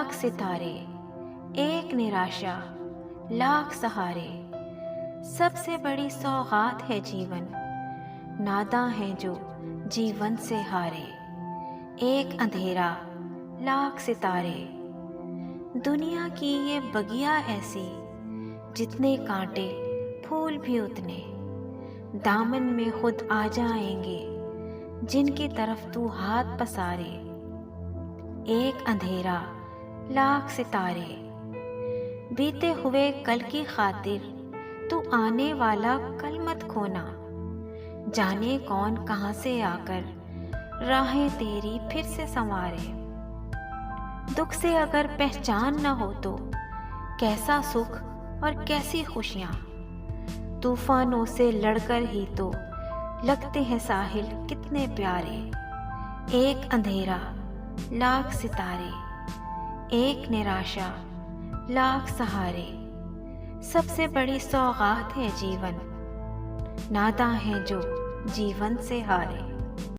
लाख सितारे, एक निराशा, लाख सहारे। सबसे बड़ी सौगात है जीवन, नादां है जो जीवन से हारे। एक अंधेरा, लाख सितारे। दुनिया की ये बगिया ऐसी, जितने कांटे फूल भी उतने। दामन में खुद आ जाएंगे, जिनकी तरफ तू हाथ पसारे। एक अंधेरा, लाख सितारे। बीते हुए कल की खातिर तू आने वाला कल मत खोना। जाने कौन कहां से आकर राहें तेरी फिर से संवारे। दुख से अगर पहचान न हो तो कैसा सुख और कैसी खुशियां। तूफानों से लड़कर ही तो लगते हैं साहिल कितने प्यारे। एक अंधेरा, लाख सितारे। एक निराशा, लाख सहारे। सबसे बड़ी सौगात है जीवन, नादां है जो जीवन से हारे।